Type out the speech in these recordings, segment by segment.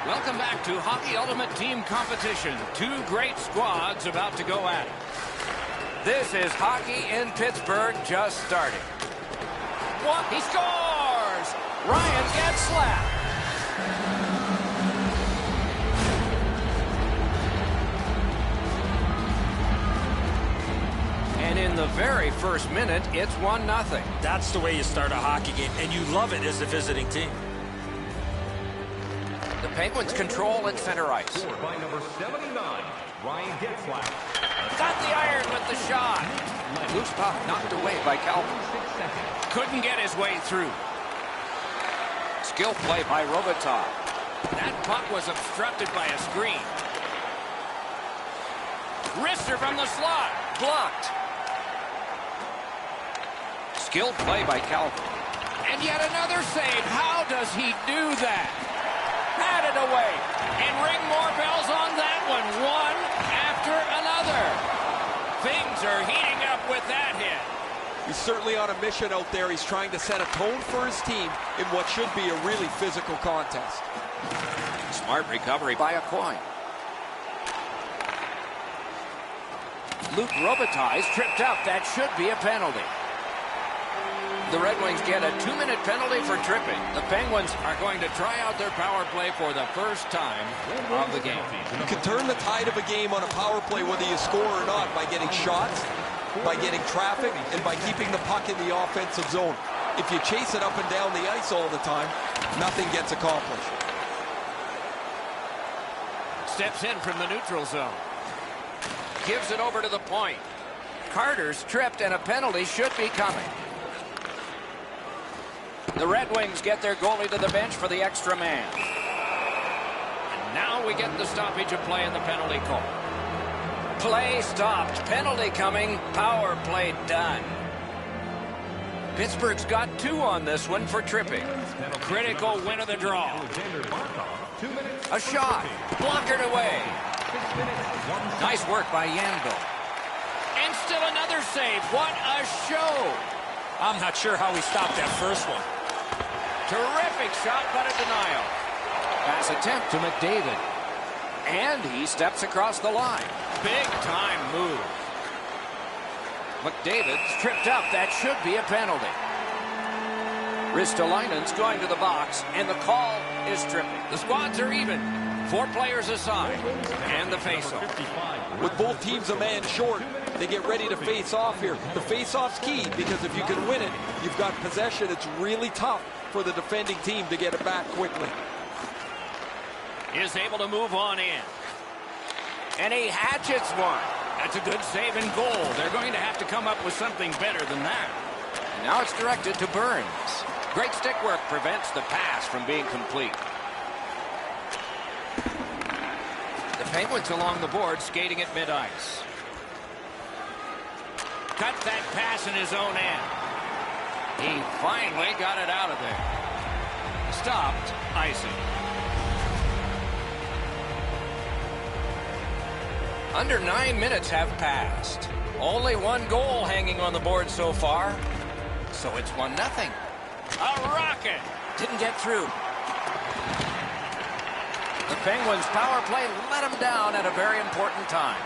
Welcome back to Hockey Ultimate Team Competition. Two great squads about to go at it. This is hockey in Pittsburgh just starting. What? He scores! Ryan Getzlaf. And in the very first minute, it's 1-0. That's the way you start a hockey game, and you love it as a visiting team. The Penguins control at center ice. Scored by number 79, Ryan Getzlaf. Got the iron with the shot. Loose puck knocked away by Calvin. Couldn't get his way through. Skill play by Robitaille. That puck was obstructed by a screen. Wrister from the slot. Blocked. Skill play by Calvin. And yet another save. How does he do that? Had it away. And ring more bells on that one. One after another. Things are heating up with that hit. He's certainly on a mission out there. He's trying to set a tone for his team in what should be a really physical contest. Smart recovery by a coin. Luc Robitaille is tripped up. That should be a penalty. The Red Wings get a 2-minute penalty for tripping. The Penguins are going to try out their power play for the first time of the game. You can turn the tide of a game on a power play whether you score or not by getting shots, by getting traffic, and by keeping the puck in the offensive zone. If you chase it up and down the ice all the time, nothing gets accomplished. Steps in from the neutral zone. Gives it over to the point. Carter's tripped and a penalty should be coming. The Red Wings get their goalie to the bench for the extra man. And now we get the stoppage of play in the penalty call. Play stopped. Penalty coming. Power play done. Pittsburgh's got 2 on this one for tripping. Critical win of the draw. A shot. Blockered away. Nice work by Yandel. And still another save. What a show. I'm not sure how he stopped that first one. Terrific shot, but a denial. Pass attempt to McDavid. And he steps across the line. Big time move. McDavid's tripped up. That should be a penalty. Ristolainen's going to the box, and the call is tripping. The squads are even. 4 players aside. And the faceoff. With both teams a man short, they get ready to face off here. The face-off's key because if you can win it, you've got possession. It's really tough for the defending team to get it back quickly. Is able to move on in. And he hatchets one. That's a good save and goal. They're going to have to come up with something better than that. And now it's directed to Burns. Great stick work prevents the pass from being complete. The Penguins along the board skating at mid-ice. Cut that pass in his own end. He finally got it out of there. Stopped icing. Under 9 minutes have passed. Only 1 goal hanging on the board so far. So it's 1-0. A rocket. Didn't get through. The Penguins' power play let him down at a very important time.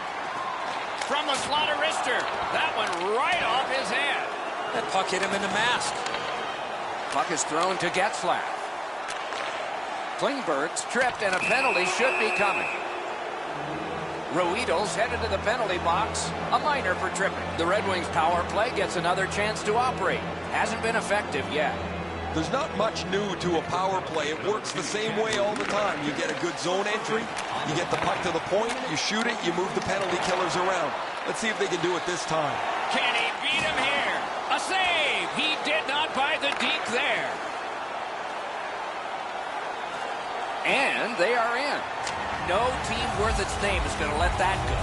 From the slot of Wrister. That one right off his head. That puck hit him in the mask. Puck is thrown to Getzlaf. Klingberg's tripped and a penalty should be coming. Ruhwedel's headed to the penalty box. A minor for tripping. The Red Wings power play gets another chance to operate. Hasn't been effective yet. There's not much new to a power play. It works the same way all the time. You get a good zone entry, you get the puck to the point, you shoot it, you move the penalty killers around. Let's see if they can do it this time. Can he beat him here? A save! He did not buy the deke there. And they are in. No team worth its name is going to let that go.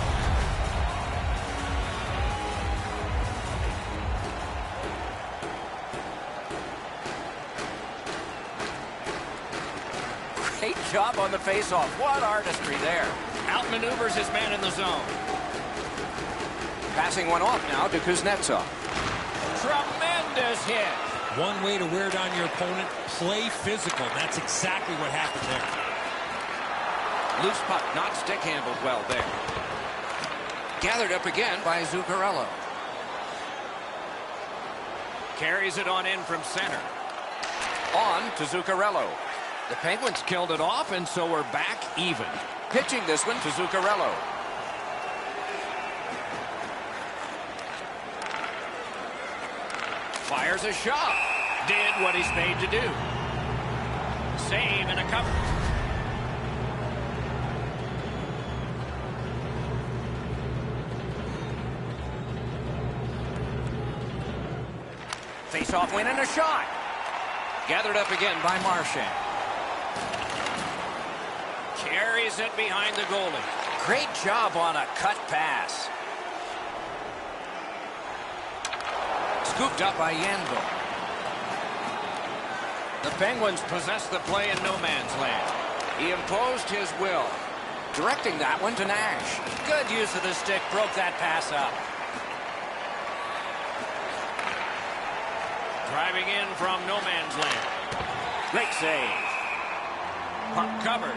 Great job on the faceoff. What artistry there. Outmaneuvers his man in the zone. Passing one off now to Kuznetsov. Tremendous hit. One way to wear down your opponent, play physical. That's exactly what happened there. Loose puck, not stick handled well there. Gathered up again by Zuccarello. Carries it on in from center. On to Zuccarello. The Penguins killed it off, and so we're back even. Pitching this one to Zuccarello. Fires a shot. Did what he's made to do. Save and a cover. Face-off win and a shot. Gathered up again by Marchand. Carries it behind the goalie. Great job on a cut pass. Scooped up by Yandel. The Penguins possess the play in no man's land. He imposed his will. Directing that one to Nash. Good use of the stick. Broke that pass up. Driving in from no man's land. Great save. Puck covered.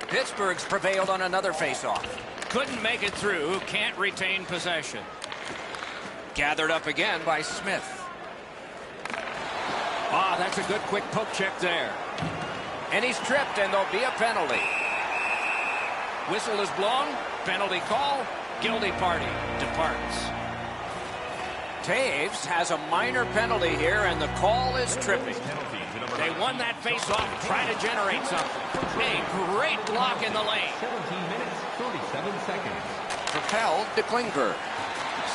Pittsburgh's prevailed on another faceoff. Couldn't make it through. Can't retain possession. Gathered up again by Smith. Ah, that's a good quick poke check there. And he's tripped, and there'll be a penalty. Whistle is blown. Penalty call. Guilty party departs. Taves has a minor penalty here, and the call is tripping. They won that face-off, trying to generate something. A great block in the lane. 17 minutes, 37 seconds. Propelled to Klingberg.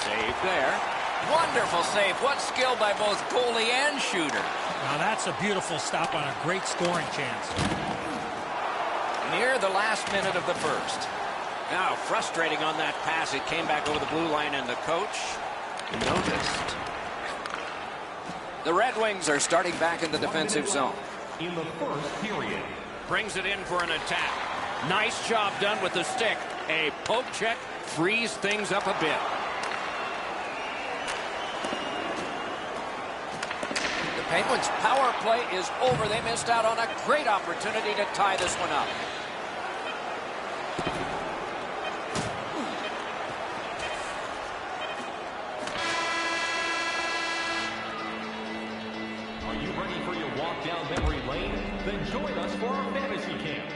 Save there. Wonderful save. What skill by both goalie and shooter. Now that's a beautiful stop on a great scoring chance. Near the last minute of the first. Now frustrating on that pass. It came back over the blue line, and the coach noticed. The Red Wings are starting back in the defensive zone. In the first period. Brings it in for an attack. Nice job done with the stick. A poke check frees things up a bit. The Penguins' power play is over. They missed out on a great opportunity to tie this one up. Are you ready for your walk down memory lane? Then join us for our fantasy camp.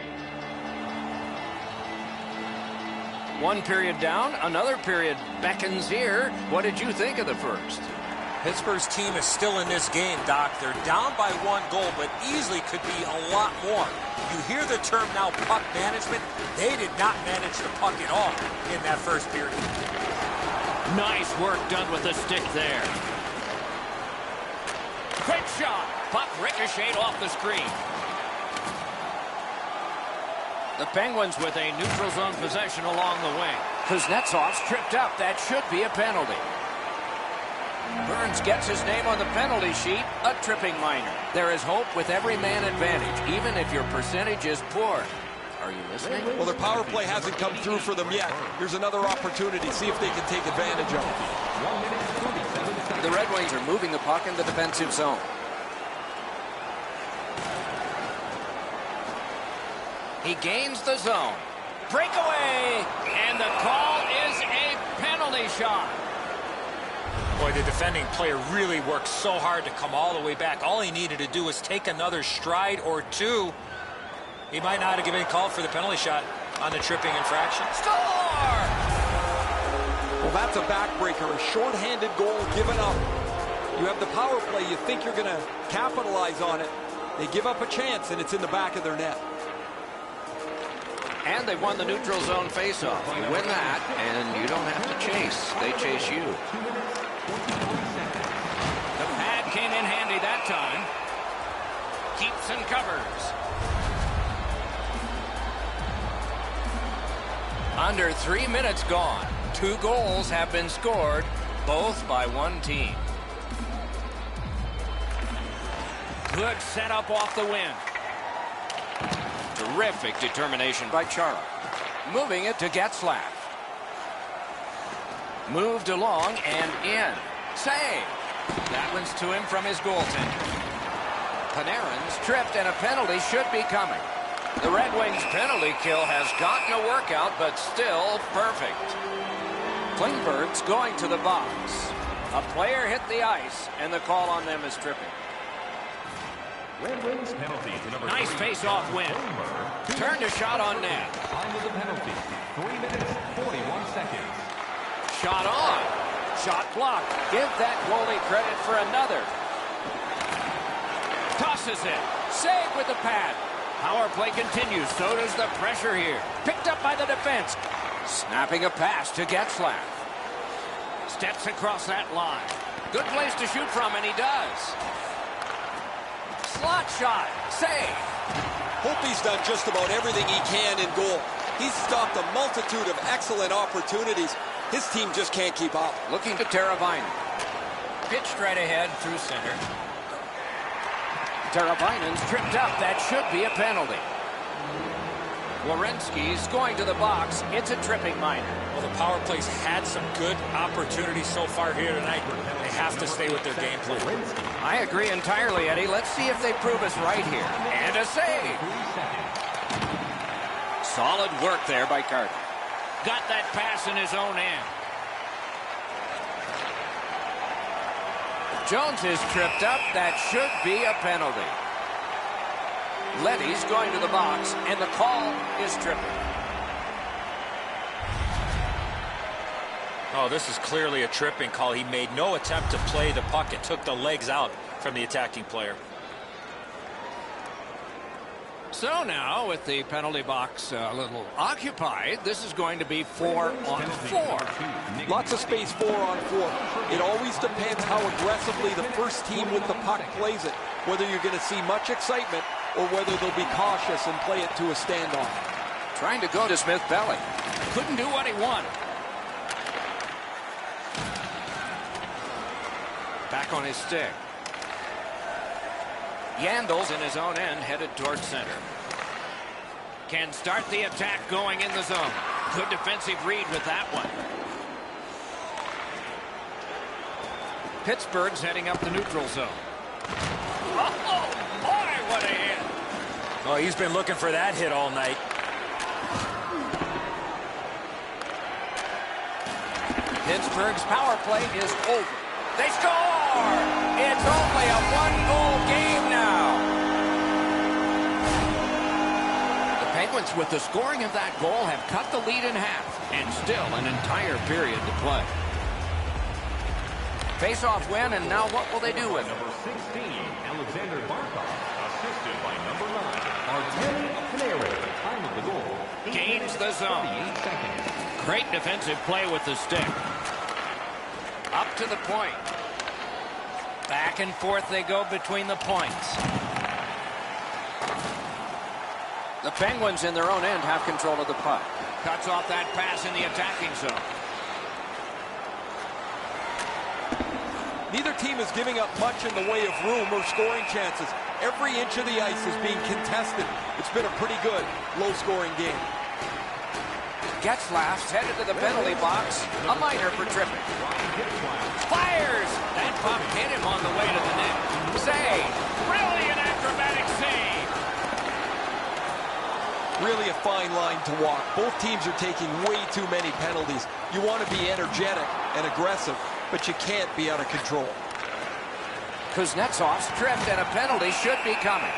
One period down, another period beckons here. What did you think of the first? Pittsburgh's team is still in this game, Doc. They're down by 1 goal, but easily could be a lot more. You hear the term now, puck management. They did not manage the puck at all in that first period. Nice work done with the stick there. Quick shot. Puck ricocheted off the screen. The Penguins with a neutral zone possession along the wing. Kuznetsov's tripped up. That should be a penalty. Burns gets his name on the penalty sheet. A tripping minor. There is hope with every man advantage, even if your percentage is poor. Are you listening? Well, their power play hasn't come through for them yet. Here's another opportunity. See if they can take advantage of it. 1 minute, 37 seconds. The Red Wings are moving the puck in the defensive zone. He gains the zone. Breakaway! And the call is a penalty shot. Boy, the defending player really worked so hard to come all the way back. All he needed to do was take another stride or two. He might not have given a call for the penalty shot on the tripping infraction. Score! Well, that's a backbreaker, a shorthanded goal given up. You have the power play. You think you're going to capitalize on it. They give up a chance, and it's in the back of their net. And they won the neutral zone faceoff. You win that, and you don't have to chase. They chase you. The pad came in handy that time. Keeps and covers. Under 3 minutes gone. 2 goals have been scored, both by one team. Good setup off the wing. Terrific determination by Chara. Moving it to Getzlaf. Moved along and in. Save. That one's to him from his goaltender. Panarin's tripped and a penalty should be coming. The Red Wings penalty kill has gotten a workout, but still perfect. Klingberg's going to the box. A player hit the ice, and the call on them is tripping. Red Wings penalty to number Nice 3. face-off win. Turned a shot on net. Time of the penalty, 3 minutes, 41 seconds. Shot on. Shot blocked. Give that goalie credit for another. Tosses it. Save with the pad. Power play continues. So does the pressure here. Picked up by the defense. Snapping a pass to Getzlaf. Steps across that line. Good place to shoot from, and he does. Slot shot. Save. Hope he's done just about everything he can in goal. He's stopped a multitude of excellent opportunities. His team just can't keep up. Looking to Teravainen. Pitched right ahead through center. Teravainen's tripped up. That should be a penalty. Werenski's going to the box. It's a tripping minor. Well, the power play's had some good opportunities so far here tonight. They have to stay with their game plan. I agree entirely, Eddie. Let's see if they prove us right here. And a save. Solid work there by Carter. Got that pass in his own end. Jones is tripped up. That should be a penalty. Leddy's going to the box, and the call is tripping. Oh, this is clearly a tripping call. He made no attempt to play the puck. It took the legs out from the attacking player. So now, with the penalty box a little occupied, this is going to be 4-on-4. Lots of space 4-on-4. It always depends how aggressively the first team with the puck plays it, whether you're going to see much excitement or whether they'll be cautious and play it to a standoff. Trying to go to Smith-Pelly. Couldn't do what he wanted. Back on his stick. Yandel's in his own end, headed towards center. Can start the attack going in the zone. Good defensive read with that one. Pittsburgh's heading up the neutral zone. Oh, boy, what a hit. Oh, he's been looking for that hit all night. Pittsburgh's power play is over. They score! It's only a one-goal game now. The Penguins, with the scoring of that goal, have cut the lead in half, and still an entire period to play. Face-off win, and now what will they do with it? Number 16, Alexander Barkov, assisted by number 9, Artemi Panarin. Time of the goal. Gains the zone. 38 seconds. Great defensive play with the stick. Up to the point. Back and forth they go between the points. The Penguins in their own end have control of the puck. Cuts off that pass in the attacking zone. Neither team is giving up much in the way of room or scoring chances. Every inch of the ice is being contested. It's been a pretty good, low-scoring game. Getzlaf's headed to the penalty box. A minor for tripping. Fires! That puck hit him on the way to the net. Save! Brilliant acrobatic save! Really a fine line to walk. Both teams are taking way too many penalties. You want to be energetic and aggressive, but you can't be out of control. Kuznetsov's tripped, and a penalty should be coming.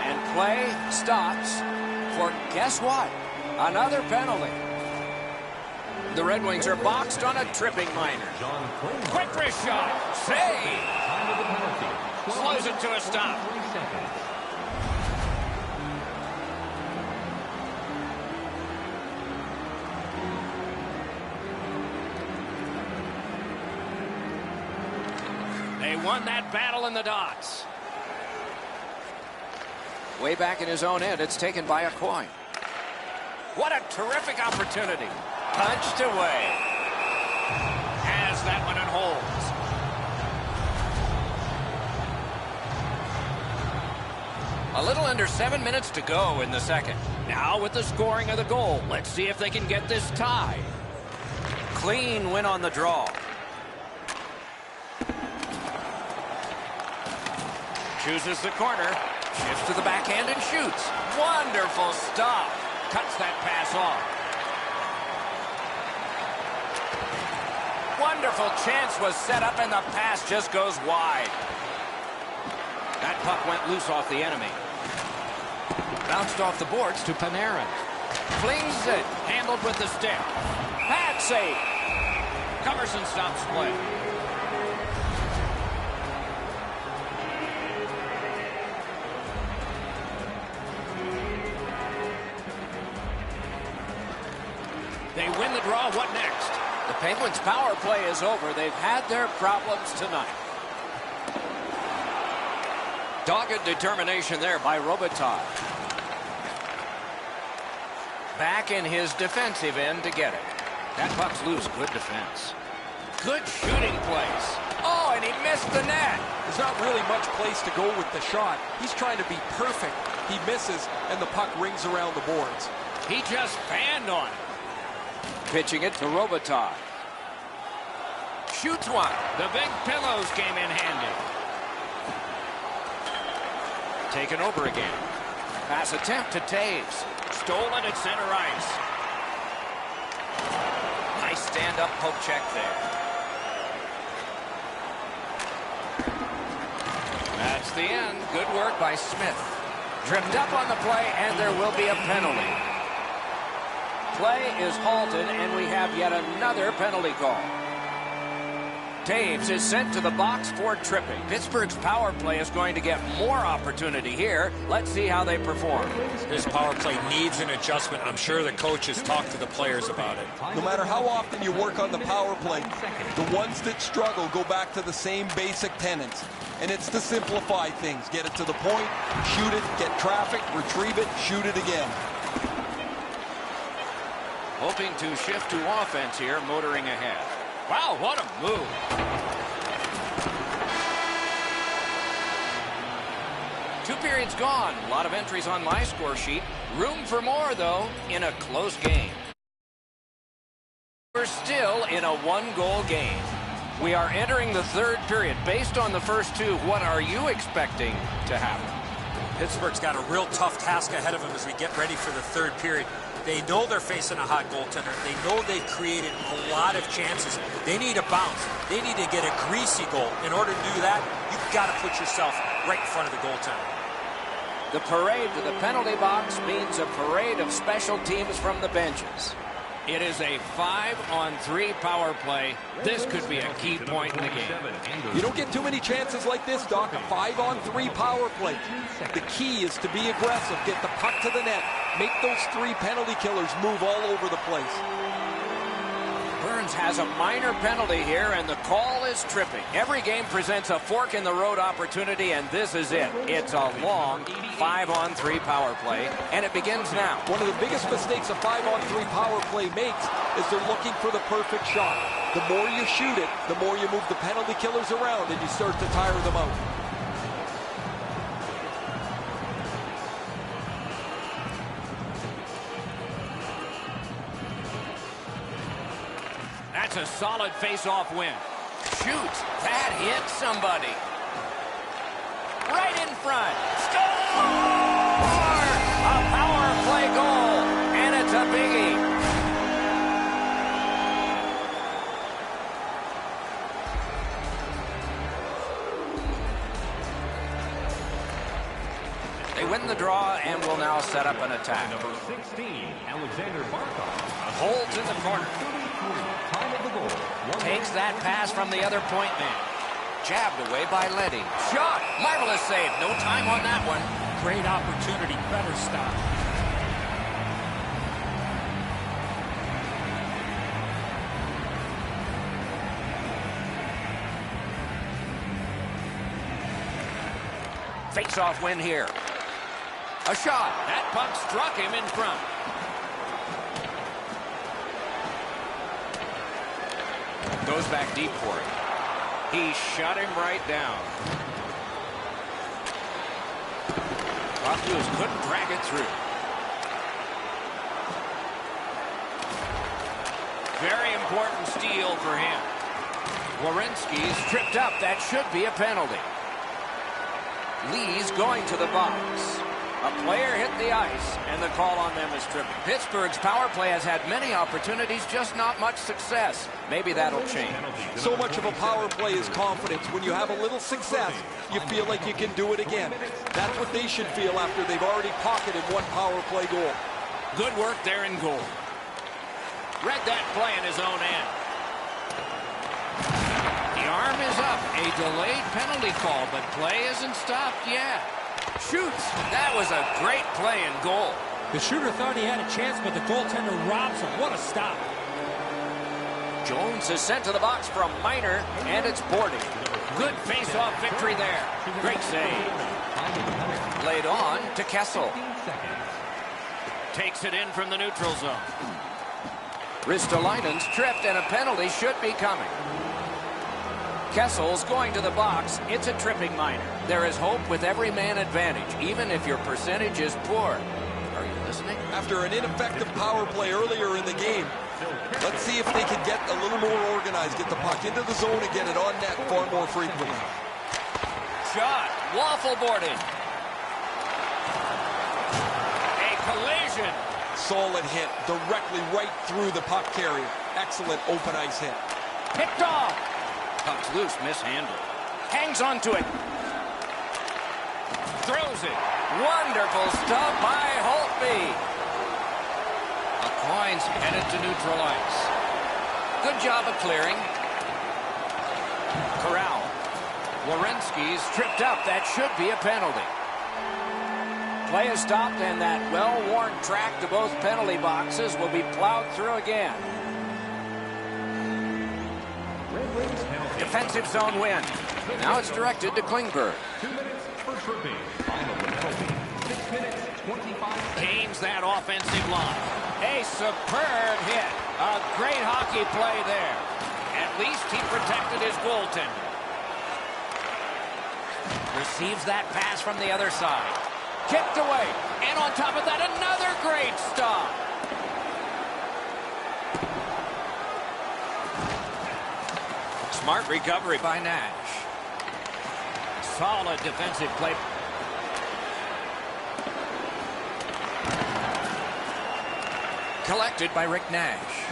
And play stops for, guess what? Another penalty. The Red Wings are boxed on a tripping minor. Quick wrist shot. Save. Time of the penalty. Slows it to a stop. 3 seconds. They won that battle in the dots. Way back in his own end, it's taken by a coin. What a terrific opportunity. Punched away. Has that one and holds. A little under 7 minutes to go in the second. Now with the scoring of the goal, let's see if they can get this tie. Clean win on the draw. Chooses the corner. Shifts to the backhand and shoots. Wonderful stop. Cuts that pass off. Wonderful chance was set up and the pass just goes wide. That puck went loose off the enemy. Bounced off the boards to Panarin. Flings it. Handled with the stick. Pad save. Comerson stops play. They win the draw. What next? The Penguins' power play is over. They've had their problems tonight. Dogged determination there by Robitaille. Back in his defensive end to get it. That puck's loose. Good defense. Good shooting place. Oh, and he missed the net. There's not really much place to go with the shot. He's trying to be perfect. He misses, and the puck rings around the boards. He just fanned on it. Pitching it to Robitaille. Shoots one. The big pillows came in handy. Taken over again. Pass attempt to Taves. Stolen at center ice. Nice stand-up poke check there. That's the end. Good work by Smith. Tripped up on the play, and there will be a penalty. Play is halted, and we have yet another penalty call. Taves is sent to the box for tripping. Pittsburgh's power play is going to get more opportunity here. Let's see how they perform. This power play needs an adjustment. I'm sure the coach has talked to the players about it. No matter how often you work on the power play, the ones that struggle go back to the same basic tenets. And it's to simplify things. Get it to the point, shoot it, get traffic, retrieve it, shoot it again. Hoping to shift to offense here, motoring ahead. Wow, what a move. Two periods gone. A lot of entries on my score sheet. Room for more, though, in a close game. We're still in a one-goal game. We are entering the third period. Based on the first two, what are you expecting to happen? Pittsburgh's got a real tough task ahead of them as we get ready for the third period. They know they're facing a hot goaltender. They know they've created a lot of chances. They need a bounce. They need to get a greasy goal. In order to do that, you've got to put yourself right in front of the goaltender. The parade to the penalty box means a parade of special teams from the benches. It is a 5-on-3 power play. This could be a key point in the game. You don't get too many chances like this, Doc. A 5-on-3 power play. The key is to be aggressive. Get the puck to the net. Make those three penalty killers move all over the place. Burns has a minor penalty here, and the call is tripping. Every game presents a fork-in-the-road opportunity, and this is it. It's a long 5-on-3 power play, and it begins now. One of the biggest mistakes a 5-on-3 power play makes is they're looking for the perfect shot. The more you shoot it, the more you move the penalty killers around, and you start to tire them out. That's a solid face-off win. Shoots. That hit somebody. Right in front. Score! A power play goal, and it's a biggie. They win the draw and will now set up an attack. Number 16, Alexander Barkov. Holds in the corner. Time of the goal. Takes that pass from the other point man. Jabbed away by Leddy. Shot. Marvelous save. No time on that one. Great opportunity. Better stop. Face-off win here. A shot. That puck struck him in front. Goes back deep for it. He shut him right down. Rothfuss couldn't drag it through. Very important steal for him. Werenski's tripped up. That should be a penalty. Lee's going to the box. A player hit the ice, and the call on them is tripping. Pittsburgh's power play has had many opportunities, just not much success. Maybe that'll change. So much of a power play is confidence. When you have a little success, you feel like you can do it again. That's what they should feel after they've already pocketed one power play goal. Good work there in goal. Read that play in his own end. The arm is up. A delayed penalty call, but play isn't stopped yet. Shoots. That was a great play in goal. The shooter thought he had a chance, but the goaltender robs him. What a stop. Jones is sent to the box from Miner, and it's boarded. Good face-off victory there. Great save. Laid on to Kessel. Takes it in from the neutral zone. Ristolainen's tripped, and a penalty should be coming. Kessel's going to the box. It's a tripping Miner. There is hope with every man advantage, even if your percentage is poor. Are you listening? After an ineffective power play earlier in the game, let's see if they can get a little more organized, get the puck into the zone and get it on net far more frequently. Shot. Waffle boarded. A collision. Solid hit, directly right through the puck carrier. Excellent open ice hit. Picked off. Puck's loose, mishandled. Hangs onto it. Throws it. Wonderful stop by Holtby. A coin's headed to neutral ice. Good job of clearing. Corral. Werenski's tripped up. That should be a penalty. Play is stopped, and that well-worn track to both penalty boxes will be plowed through again. Defensive zone win. Now it's directed to Klingberg. 2 minutes for tripping. Final penalty. 6 minutes, 25 seconds. Gains that offensive line. A superb hit. A great hockey play there. At least he protected his goaltender. Receives that pass from the other side. Kicked away. And on top of that, another great stop. Smart recovery by Nash. Solid defensive play. Collected by Rick Nash.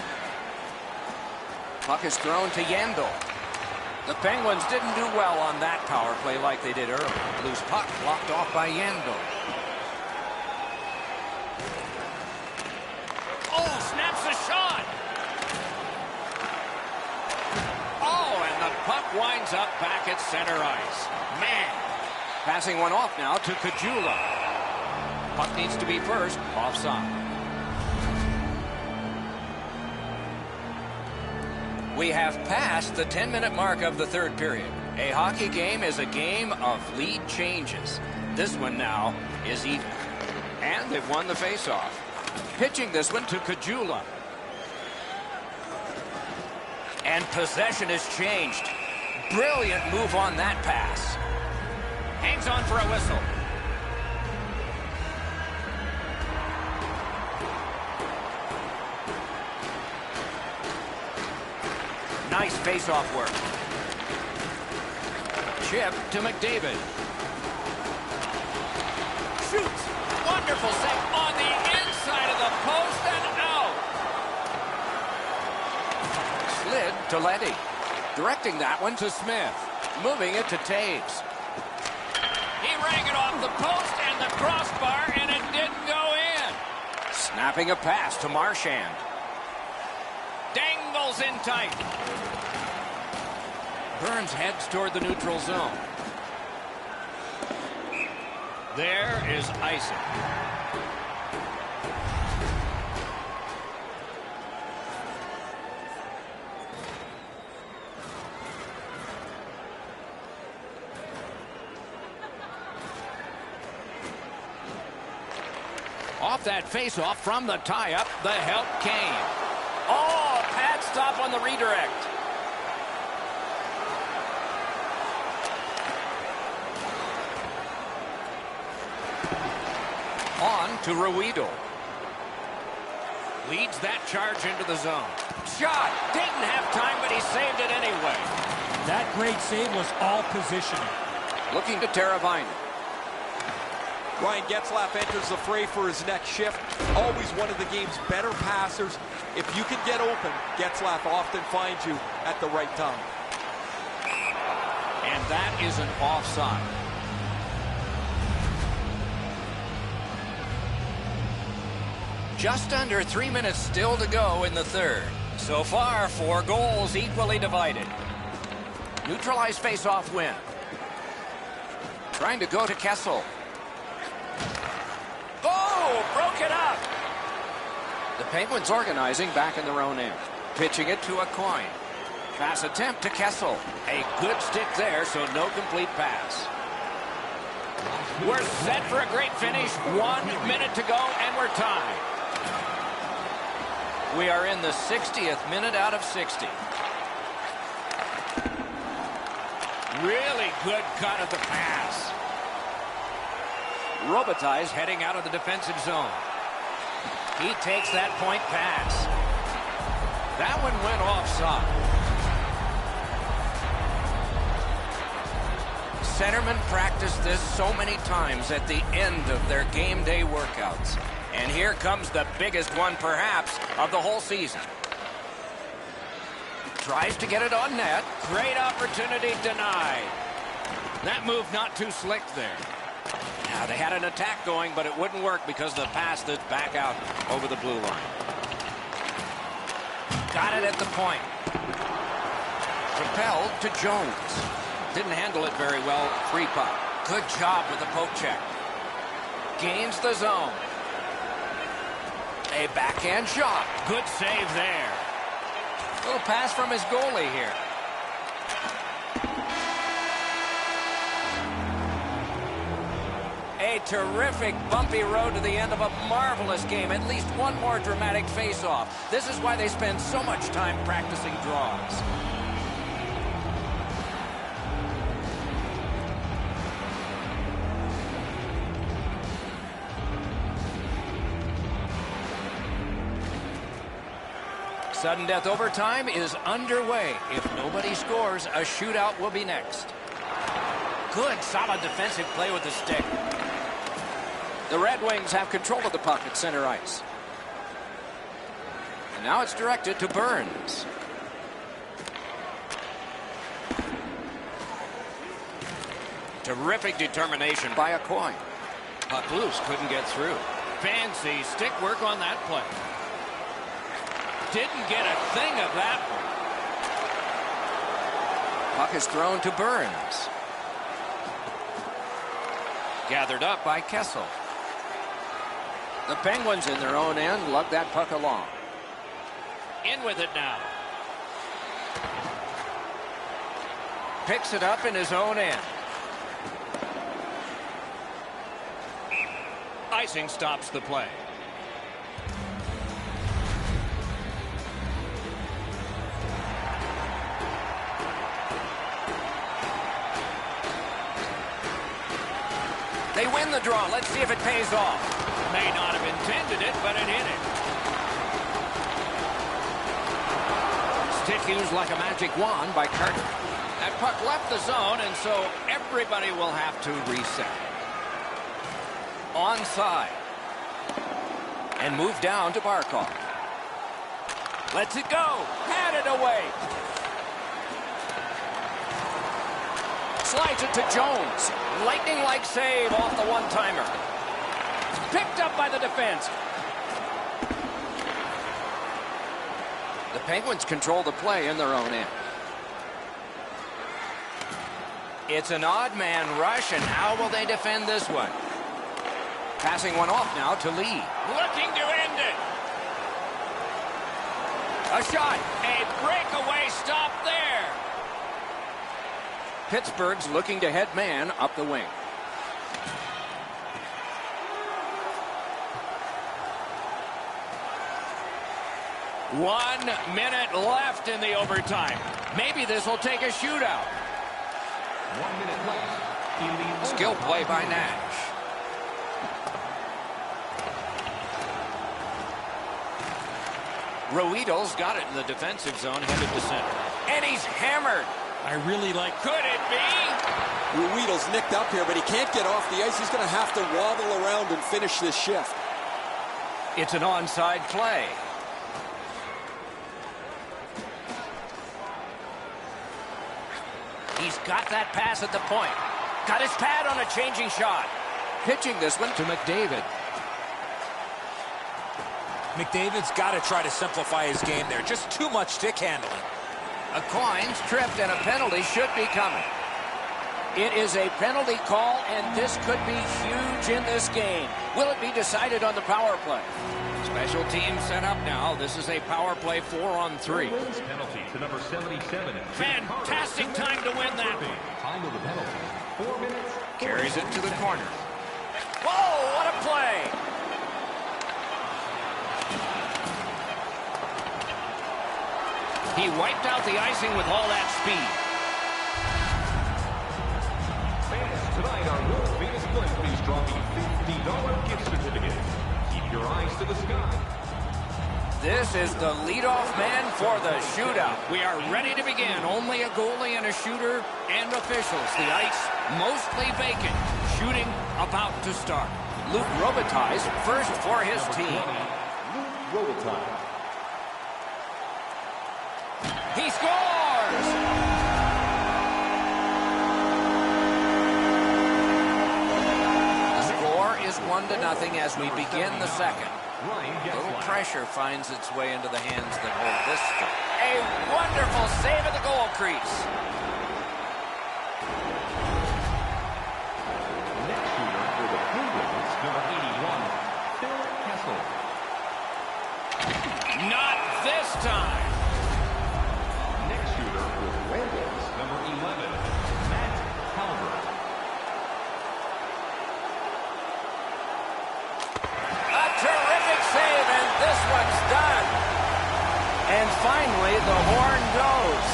Puck is thrown to Yandel. The Penguins didn't do well on that power play like they did earlier. Loose puck blocked off by Yandel. Oh, snaps a shot. Puck winds up back at center ice. Man. Passing one off now to Kajula. Puck needs to be first. Offside. We have passed the 10-minute mark of the third period. A hockey game is a game of lead changes. This one now is even. And they've won the faceoff. Pitching this one to Kajula. And possession has changed. Brilliant move on that pass. Hangs on for a whistle. Nice face-off work. Chip to McDavid. Shoots. Wonderful save on the inside of the post and out. Slid to Leddy. Directing that one to Smith. Moving it to Taves. He rang it off the post and the crossbar, and it didn't go in. Snapping a pass to Marchand. Dangles in tight. Burns heads toward the neutral zone. There is icing. Off that face-off from the tie-up, the help came. Oh, pad stop on the redirect. On to Ruido. Leads that charge into the zone. Shot. Didn't have time, but he saved it anyway. That great save was all positioning. Looking to Teravainen. Ryan Getzlaf enters the fray for his next shift. Always one of the game's better passers. If you can get open, Getzlaf often finds you at the right time. And that is an offside. Just under 3 minutes still to go in the third. So far, 4 goals equally divided. Neutralized face-off win. Trying to go to Kessel. Oh, broke it up. The Penguins organizing back in their own end. Pitching it to a coin. Pass attempt to Kessel. A good stick there, so no complete pass. We're set for a great finish. 1 minute to go, and we're tied. We are in the 60th minute out of 60. Really good cut of the pass. Robitaille's heading out of the defensive zone. He takes that point pass. That one went offside. Centermen practice this so many times at the end of their game day workouts. And here comes the biggest one, perhaps, of the whole season. Tries to get it on net. Great opportunity denied. That move not too slick there. Now, they had an attack going, but it wouldn't work because the pass that's back out over the blue line. Got it at the point. Propelled to Jones. Didn't handle it very well. Free puck. Good job with the poke check. Gains the zone. A backhand shot. Good save there. Little pass from his goalie here. A terrific bumpy road to the end of a marvelous game. At least one more dramatic face-off. This is why they spend so much time practicing draws. Sudden death overtime is underway. If nobody scores, a shootout will be next. Good, solid defensive play with the stick. The Red Wings have control of the puck at center ice. And now it's directed to Burns. Terrific determination by a coin. Puck loose, couldn't get through. Fancy stick work on that play. Didn't get a thing of that one. Puck is thrown to Burns. Gathered up by Kessel. The Penguins in their own end lug that puck along. In with it now. Picks it up in his own end. Icing stops the play. They win the draw. Let's see if it pays off. May not have intended it, but it hit it. Stick used like a magic wand by Carter. That puck left the zone, and so everybody will have to reset. Onside. And move down to Barkov. Lets it go. Had it away. Slides it to Jones. Lightning-like save off the one-timer. Picked up by the defense. The Penguins control the play in their own end. It's an odd man rush, and how will they defend this one? Passing one off now to Lee. Looking to end it. A shot. A breakaway stop there. Pittsburgh's looking to head man up the wing. One minute left in the overtime. Maybe this will take a shootout. 1 minute left in the Skill play by Nash. Ruido's got it in the defensive zone, headed to center. And he's hammered. I really like... Could it be? Ruido's nicked up here, but he can't get off the ice. He's going to have to waddle around and finish this shift. It's an onside play. He's got that pass at the point. Got his pad on a changing shot. Pitching this one to McDavid. McDavid's got to try to simplify his game there. Just too much stick handling. A coin's tripped and a penalty should be coming. It is a penalty call, and this could be huge in this game. Will it be decided on the power play? Special teams set up now. This is a power play 4-on-3. Penalty to number 77. Fantastic time to win that one. Time of the penalty, 4 minutes. Carries it to the corner. Whoa, what a play! He wiped out the icing with all that speed. Fans, tonight our world famous Blend is dropping $50 gift certificate. Keep your eyes to the sky. This is the leadoff man for the shootout. We are ready to begin. Only a goalie and a shooter and officials. The ice mostly vacant. Shooting about to start. Luc Robitaille first for his team. Luc Robitaille. He scores! The score is 1-0 as we begin the second. A little pressure finds its way into the hands that hold this stick. A wonderful save at the goal crease. Next shooter for the Penguins, number 81, Phil Kessel. Not this time. Next shooter for the Rangers, number 11, Matt Calvert. A terrific save, and this one's done. And finally, the horn goes.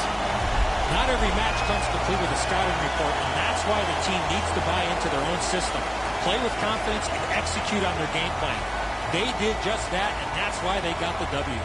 Not every match comes complete with a scouting report, and that's why the team needs to buy into their own system, play with confidence, and execute on their game plan. They did just that, and that's why they got the W.